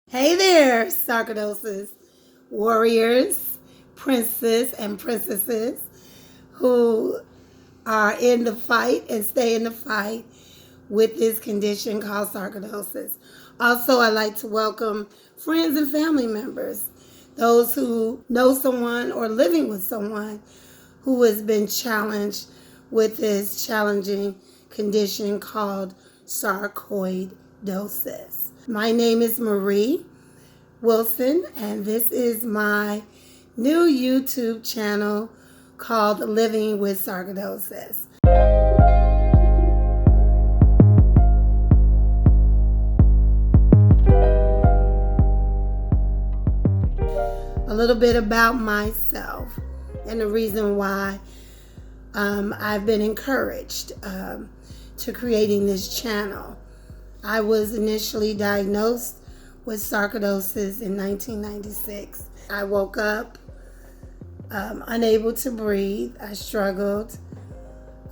Hey there, Sarcoidosis warriors, princes, and princesses who are in the fight and stay in the fight with this condition called sarcoidosis. Also, I'd like to welcome friends and family members, those who know someone or living with someone who has been challenged with this challenging condition called sarcoidosis. My name is Marie Wilson, and this is my new YouTube channel called Living with Sarcoidosis. A little bit about myself and the reason why I've been encouraged to creating this channel. I was initially diagnosed with sarcoidosis in 1996. I woke up unable to breathe. I struggled.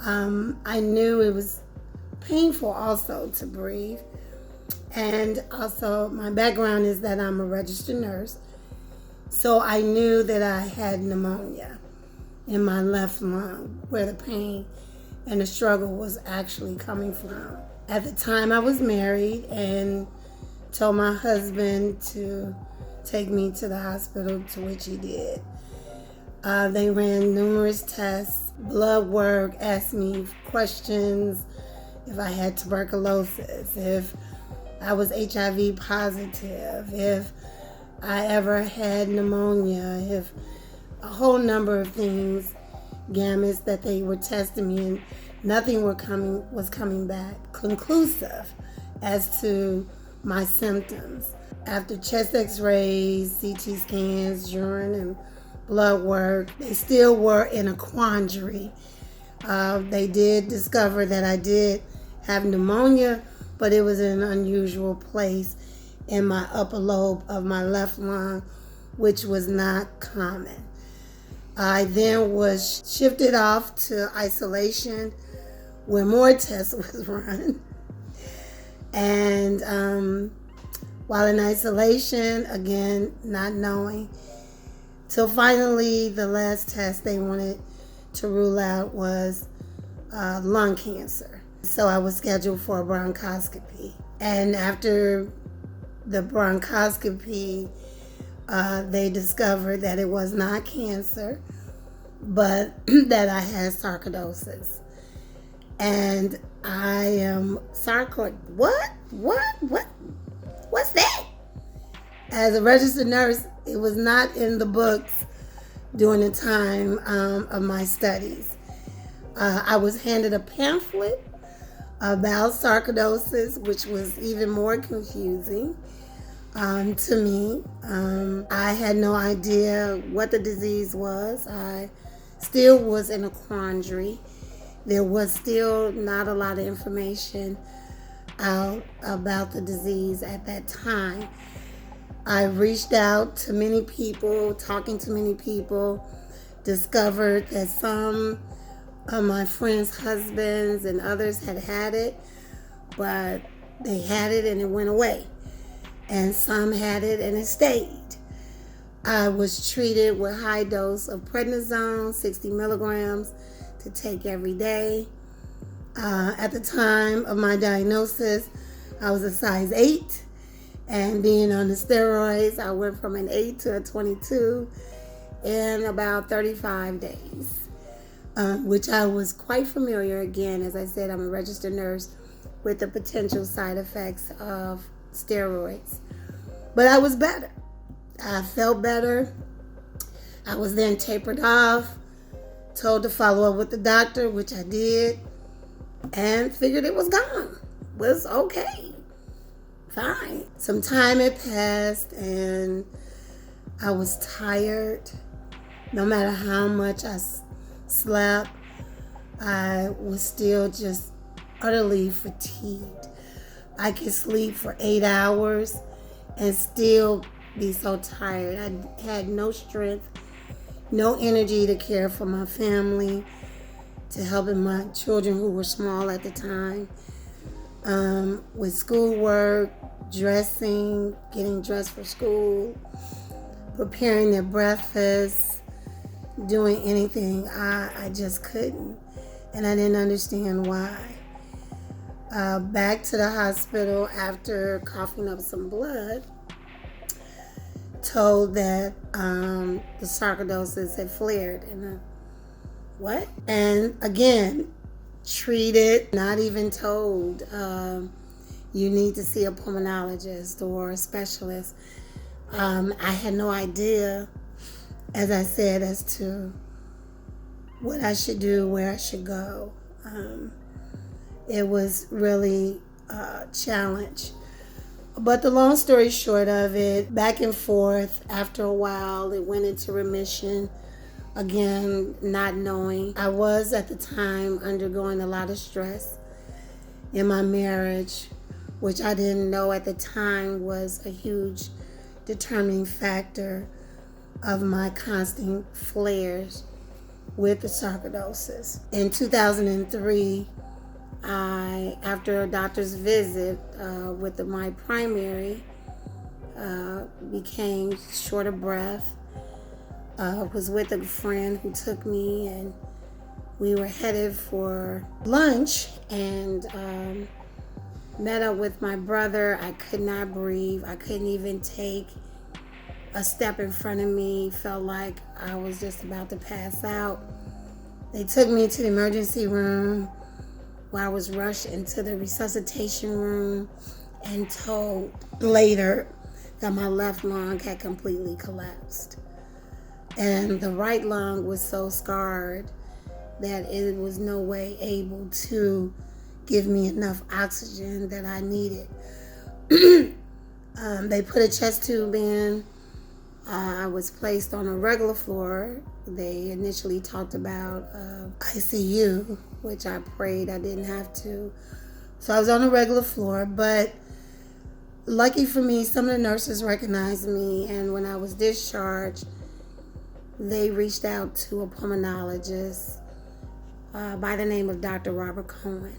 I knew it was painful also to breathe. And also my background is that I'm a registered nurse. So I knew that I had pneumonia in my left lung where the pain and the struggle was actually coming from. At the time I was married and told my husband to take me to the hospital, to which he did. They ran numerous tests, blood work, asked me questions if I had tuberculosis, if I was HIV positive, if I ever had pneumonia, if a whole number of things, gamuts that they were testing me, and nothing was coming back conclusive as to my symptoms. After chest x-rays, CT scans, urine and blood work, they still were in a quandary. They did discover that I did have pneumonia, but it was in an unusual place in my upper lobe of my left lung, which was not common. I then was shifted off to isolation where more tests was run. And while in isolation, again, not knowing, till finally the last test they wanted to rule out was lung cancer. So I was scheduled for a bronchoscopy. And after the bronchoscopy, they discovered that it was not cancer, but that I had sarcoidosis. And I am sarcoid. What's that? As a registered nurse, it was not in the books during the time of my studies. I was handed a pamphlet about sarcoidosis, which was even more confusing to me. I had no idea what the disease was. I still was in a quandary. There was still not a lot of information out about the disease at that time. I reached out to many people, talking to many people, discovered that some of my friends' husbands and others had it, but they had it and it went away. And some had it and it stayed. I was treated with high dose of prednisone, 60 milligrams, to take every day. At the time of my diagnosis, I was a size 8, and being on the steroids, I went from an 8 to a 22 in about 35 days, which I was quite familiar. Again, as I said, I'm a registered nurse with the potential side effects of steroids. But I was better. I felt better. I was then tapered off, told to follow up with the doctor, which I did, and figured it was gone. Was okay. Fine. Some time had passed and I was tired. No matter how much I slept, I was still just utterly fatigued. I could sleep for 8 hours and still be so tired. I had no strength, no energy to care for my family, to helping my children who were small at the time, with schoolwork, dressing, getting dressed for school, preparing their breakfast, doing anything. I just couldn't. And I didn't understand why. Back to the hospital after coughing up some blood, told that the sarcoidosis had flared. And what? And again, treated, not even told you need to see a pulmonologist or a specialist. I had no idea, as I said, as to what I should do, where I should go. It was really a challenge. But the long story short of it, back and forth, after a while, it went into remission. Again, not knowing. I was at the time undergoing a lot of stress in my marriage, which I didn't know at the time was a huge determining factor of my constant flares with the sarcoidosis. In 2003, after a doctor's visit with my primary, became short of breath. Was with a friend who took me, and we were headed for lunch, and met up with my brother. I could not breathe. I couldn't even take a step in front of me. Felt like I was just about to pass out. They took me to the emergency room, where I was rushed into the resuscitation room and told later that my left lung had completely collapsed. And the right lung was so scarred that it was no way able to give me enough oxygen that I needed. They put a chest tube in. I was placed on a regular floor. They initially talked about ICU, which I prayed I didn't have to. So I was on a regular floor, but lucky for me, some of the nurses recognized me, and when I was discharged, they reached out to a pulmonologist by the name of Dr. Robert Cohen.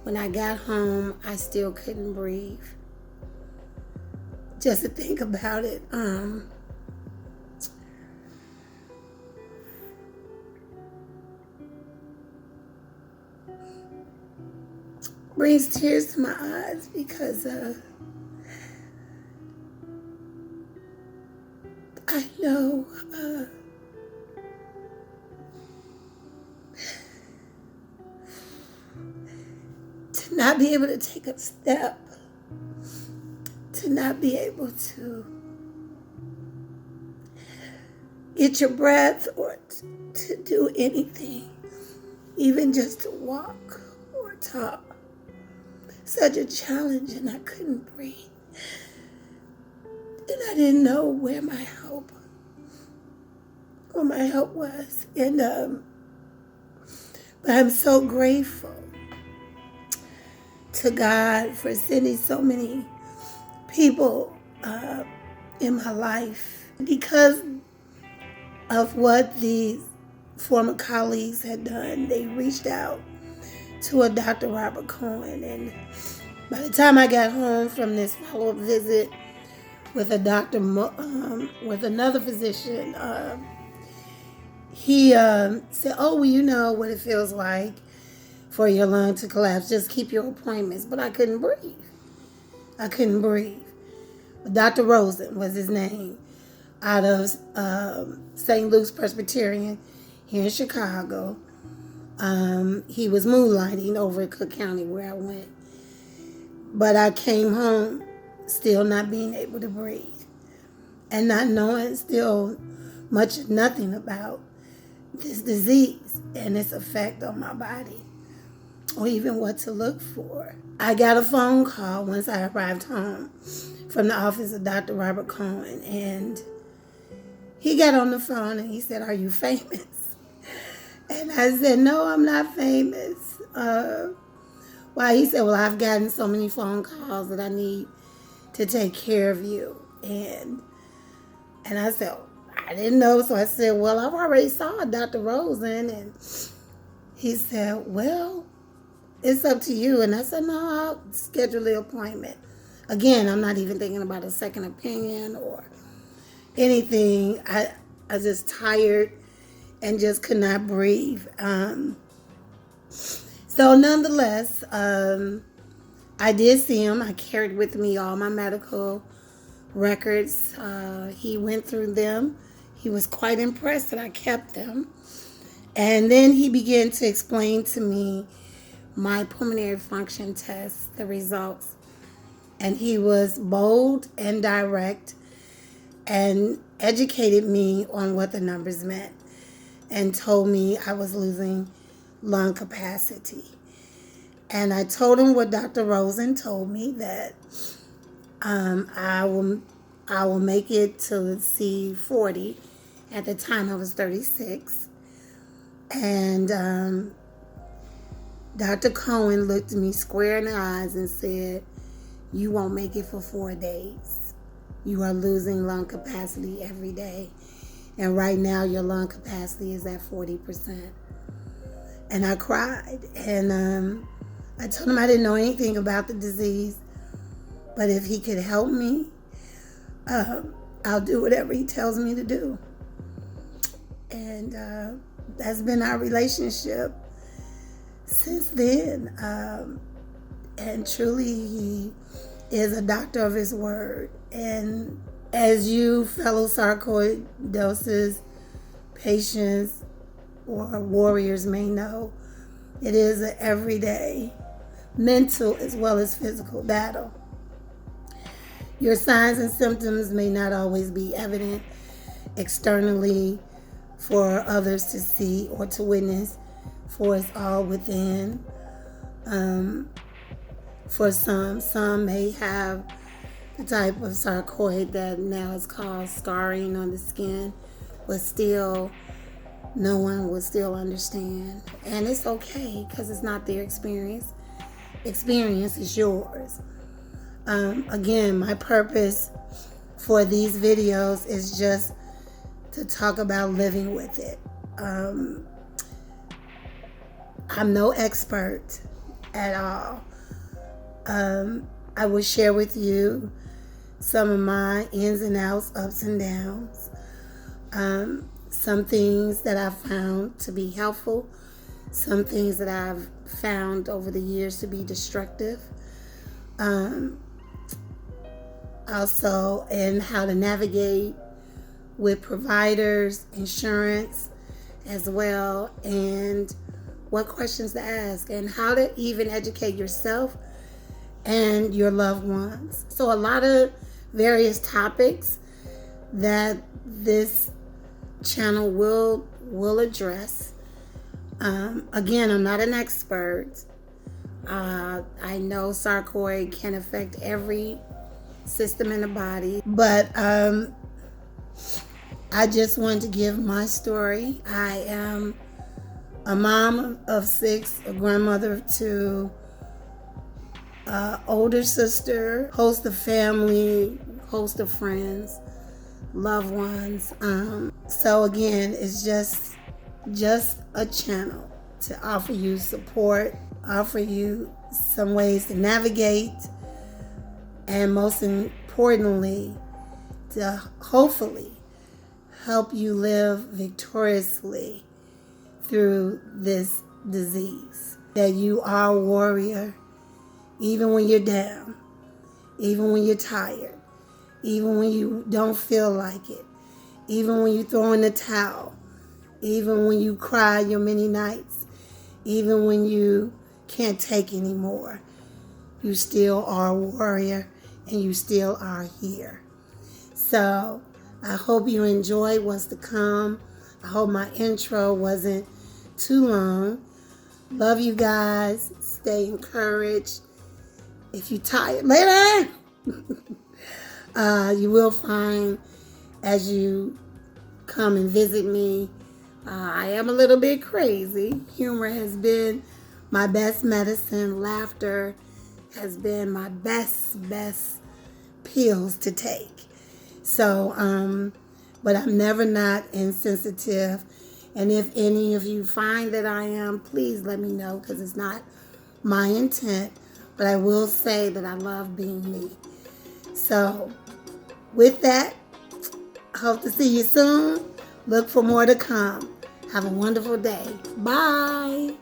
When I got home, I still couldn't breathe. Just to think about it, brings tears to my eyes because I know to not be able to take a step, to not be able to get your breath or to do anything, even just to walk or talk. Such a challenge, and I couldn't breathe. And I didn't know where my help was. And but I'm so grateful to God for sending so many people in my life. Because of what these former colleagues had done, they reached out to a Dr. Robert Cohen. And by the time I got home from this follow-up visit with a doctor, with another physician, he said, oh, well, you know what it feels like for your lung to collapse. Just keep your appointments. But I couldn't breathe. I couldn't breathe. Dr. Rosen was his name, out of St. Luke's Presbyterian here in Chicago. He was moonlighting over in Cook County where I went. But I came home still not being able to breathe and not knowing still much of nothing about this disease and its effect on my body or even what to look for. I got a phone call once I arrived home from the office of Dr. Robert Cohen, and he got on the phone and he said, are you famous? And I said, no, I'm not famous. Why? He said, well, I've gotten so many phone calls that I need to take care of you. And I said, I didn't know. So I said, well, I've already saw Dr. Rosen. And he said, well, it's up to you. And I said, no, I'll schedule the appointment. Again, I'm not even thinking about a second opinion or anything. I just tired and just could not breathe. So nonetheless, I did see him. I carried with me all my medical records. He went through them. He was quite impressed that I kept them. And then he began to explain to me my pulmonary function test, the results. And he was bold and direct and educated me on what the numbers meant and told me I was losing lung capacity. And I told him what Dr. Rosen told me, that I will make it to C40. At the time I was 36. And Dr. Cohen looked me square in the eyes and said, "You won't make it for 4 days. You are losing lung capacity every day. And right now your lung capacity is at 40%. And I cried. And I told him I didn't know anything about the disease. But if he could help me, I'll do whatever he tells me to do. And that's been our relationship since then. And truly, he is a doctor of his word. And as you fellow sarcoidosis patients or warriors may know, it is an everyday mental as well as physical battle. Your signs and symptoms may not always be evident externally for others to see or to witness, for it's all within. For some may have the type of sarcoid that now is called scarring on the skin, but still no one will still understand. And it's okay, because it's not their experience. Experience is yours. Again, my purpose for these videos is just to talk about living with it. I'm no expert at all. I will share with you some of my ins and outs, ups and downs. Some things that I've found to be helpful, some things that I've found over the years to be destructive. Also, and how to navigate with providers, insurance as well, and what questions to ask, and how to even educate yourself and your loved ones. So a lot of various topics that this channel will address. Again, I'm not an expert. I know sarcoid can affect every system in the body, but I just wanted to give my story. I am a mom of 6, a grandmother of 2, older sister, host of family, host of friends, loved ones. So again, it's just a channel to offer you support, offer you some ways to navigate, and most importantly, to hopefully help you live victoriously through this disease. That you are a warrior, even when you're down, even when you're tired, even when you don't feel like it, even when you throw in the towel, even when you cry your many nights, even when you can't take anymore. You still are a warrior, and you still are here. So I hope you enjoy what's to come. I hope my intro wasn't too long. Love you guys. Stay encouraged. If you're tired later, you will find as you come and visit me, I am a little bit crazy. Humor has been my best medicine. Laughter has been my best pills to take. So, but I'm never not insensitive. And if any of you find that I am, please let me know, because it's not my intent. But I will say that I love being me. So, with that, hope to see you soon. Look for more to come. Have a wonderful day. Bye.